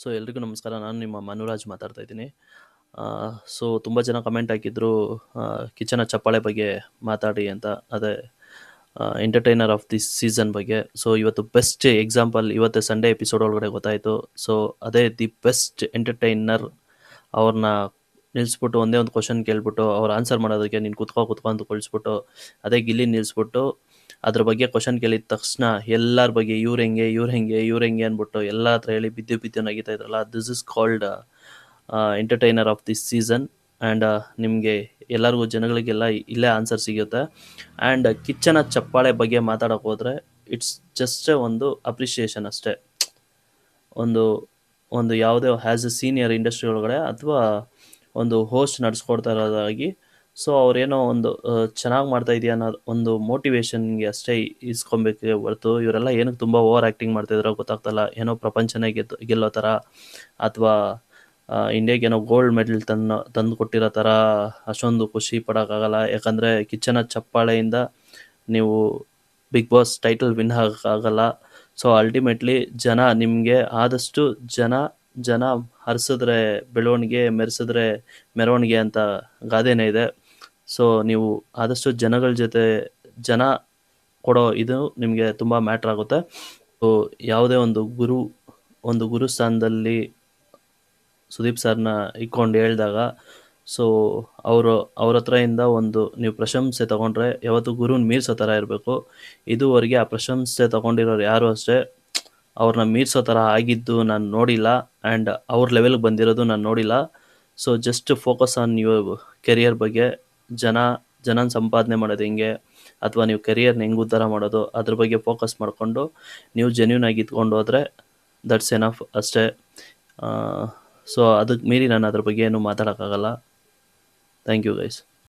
So ಎಲ್ರಿಗೂ ನಮಸ್ಕಾರ. ನಾನು ನಿಮ್ಮ ಮನುರಾಜ್ ಮಾತಾಡ್ತಾ ಇದ್ದೀನಿ. ಸೊ ತುಂಬ ಜನ ಕಮೆಂಟ್ ಹಾಕಿದ್ರು ಕಿಚನ ಚಪ್ಪಾಳೆ ಬಗ್ಗೆ ಮಾತಾಡಿ ಅಂತ. ಅದೇ ಎಂಟರ್ಟೈನರ್ ಆಫ್ ದಿಸ್ ಸೀಸನ್ ಬಗ್ಗೆ. ಸೊ ಇವತ್ತು ಬೆಸ್ಟ್ ಎಕ್ಸಾಂಪಲ್ ಇವತ್ತು ಸಂಡೇ ಎಪಿಸೋಡ್ ಒಳಗಡೆ ಗೊತ್ತಾಯಿತು. ಸೊ ಅದೇ ದಿ ಬೆಸ್ಟ್ ಎಂಟರ್ಟೈನರ್ ಅವ್ರನ್ನ ನಿಲ್ಲಿಸ್ಬಿಟ್ಟು ಒಂದೇ ಒಂದು ಕ್ವಶನ್ ಕೇಳ್ಬಿಟ್ಟು ಅವ್ರು ಆನ್ಸರ್ ಮಾಡೋದಕ್ಕೆ ನೀನು ಕುತ್ಕೊಂಡು ಕಳಿಸ್ಬಿಟ್ಟು ಅದೇ ಗಿಲ್ಲಿ ನಿಲ್ಲಿಸ್ಬಿಟ್ಟು ಅದ್ರ ಬಗ್ಗೆ ಕ್ವಶನ್ ಕೇಳಿದ ತಕ್ಷಣ ಎಲ್ಲರ ಬಗ್ಗೆ ಇವ್ರು ಹೆಂಗೆ ಅಂದ್ಬಿಟ್ಟು ಎಲ್ಲ ಹತ್ರ ಹೇಳಿ ಬಿದ್ದು ನಗಿತಾ ಇದ್ರಲ್ಲ, this is called entertainer of this season. And ನಿಮಗೆ ಎಲ್ಲರಿಗೂ ಜನಗಳಿಗೆಲ್ಲ ಇಲ್ಲೇ ಆನ್ಸರ್ ಸಿಗುತ್ತೆ. ಆ್ಯಂಡ್ ಕಿಚ್ಚನ ಚಪ್ಪಾಳೆ ಬಗ್ಗೆ ಮಾತಾಡೋಕೆ ಹೋದರೆ ಇಟ್ಸ್ ಜಸ್ಟ್ ಒಂದು ಅಪ್ರಿಷಿಯೇಷನ್ ಅಷ್ಟೇ. ಒಂದು ಯಾವುದೇ ಆ್ಯಸ್ ಎ ಸೀನಿಯರ್ ಇಂಡಸ್ಟ್ರಿ ಒಳಗಡೆ ಅಥವಾ ಒಂದು ಹೋಸ್ಟ್ ನಡೆಸ್ಕೊಡ್ತಾ ಇರೋದಾಗಿ, ಸೊ ಅವ್ರೇನೋ ಒಂದು ಚೆನ್ನಾಗಿ ಮಾಡ್ತಾ ಇದೆಯಾ ಅನ್ನೋ ಒಂದು ಮೋಟಿವೇಶನ್ಗೆ ಅಷ್ಟೇ ಇಸ್ಕೊಬೇಕೆ ಹೊರತು ಇವರೆಲ್ಲ ಏನಕ್ಕೆ ತುಂಬ ಓವರ್ ಆ್ಯಕ್ಟಿಂಗ್ ಮಾಡ್ತಾಯಿದ್ರೋ ಗೊತ್ತಾಗ್ತಲ್ಲ. ಏನೋ ಪ್ರಪಂಚನೇ ಗೆಲ್ಲೋ ಥರ ಅಥವಾ ಇಂಡಿಯಾಗೆ ಏನೋ ಗೋಲ್ಡ್ ಮೆಡಲ್ ತಂದು ಕೊಟ್ಟಿರೋ ಥರ ಅಷ್ಟೊಂದು ಖುಷಿ ಪಡೋಕ್ಕಾಗಲ್ಲ. ಯಾಕಂದರೆ ಕಿಚ್ಚನ ಚಪ್ಪಾಳೆಯಿಂದ ನೀವು ಬಿಗ್ ಬಾಸ್ ಟೈಟಲ್ ವಿನ್ ಆಗೋಕ್ಕಾಗಲ್ಲ. ಸೊ ಅಲ್ಟಿಮೇಟ್ಲಿ ಜನ ನಿಮಗೆ ಆದಷ್ಟು ಜನ ಹರಿಸಿದ್ರೆ ಬೆಳವಣಿಗೆ, ಮೆರೆಸಿದ್ರೆ ಮೆರವಣಿಗೆ ಅಂತ ಗಾದೆನೇ ಇದೆ. ಸೊ ನೀವು ಆದಷ್ಟು ಜನಗಳ ಜೊತೆ ಜನ ಕೊಡೋ ಇದು ನಿಮಗೆ ತುಂಬ ಮ್ಯಾಟ್ರ್ ಆಗುತ್ತೆ. ಸೊ ಯಾವುದೇ ಒಂದು ಗುರು ಸ್ಥಾನದಲ್ಲಿ ಸುದೀಪ್ ಸರ್ನ ಇಟ್ಕೊಂಡು ಹೇಳಿದಾಗ, ಸೊ ಅವ್ರ ಹತ್ರದಿಂದ ಒಂದು ನೀವು ಪ್ರಶಂಸೆ ತೊಗೊಂಡ್ರೆ ಯಾವತ್ತು ಗುರುನ ಮೀರಿಸೋ ಥರ ಇರಬೇಕು. ಇದುವರೆಗೆ ಆ ಪ್ರಶಂಸೆ ತೊಗೊಂಡಿರೋರು ಯಾರು ಅಷ್ಟೇ ಅವ್ರನ್ನ ಮೀರಿಸೋ ಥರ ಆಗಿದ್ದು ನಾನು ನೋಡಿಲ್ಲ. ಆ್ಯಂಡ್ ಅವ್ರ ಲೆವೆಲ್ಗೆ ಬಂದಿರೋದು ನಾನು ನೋಡಿಲ್ಲ. So just focus on your career ಬಗ್ಗೆ. ಜನನ ಸಂಪಾದನೆ ಮಾಡೋದು ಹೆಂಗೆ ಅಥವಾ ನೀವು ಕೆರಿಯರ್ನ ಹೆಂಗೆ ಉದ್ಧಾರ ಮಾಡೋದು ಅದ್ರ ಬಗ್ಗೆ ಫೋಕಸ್ ಮಾಡಿಕೊಂಡು ನೀವು ಜೆನ್ಯೂನ್ ಆಗಿ ಇದ್ಕೊಂಡು ಹೋದರೆ ದಟ್ಸ್ ಎನಫ್ ಅಷ್ಟೇ. ಸೊ ಅದಕ್ಕೆ ಮೀರಿ ನಾನು ಅದ್ರ ಬಗ್ಗೆ ಏನೂ ಮಾತಾಡೋಕ್ಕಾಗಲ್ಲ. Thank you guys.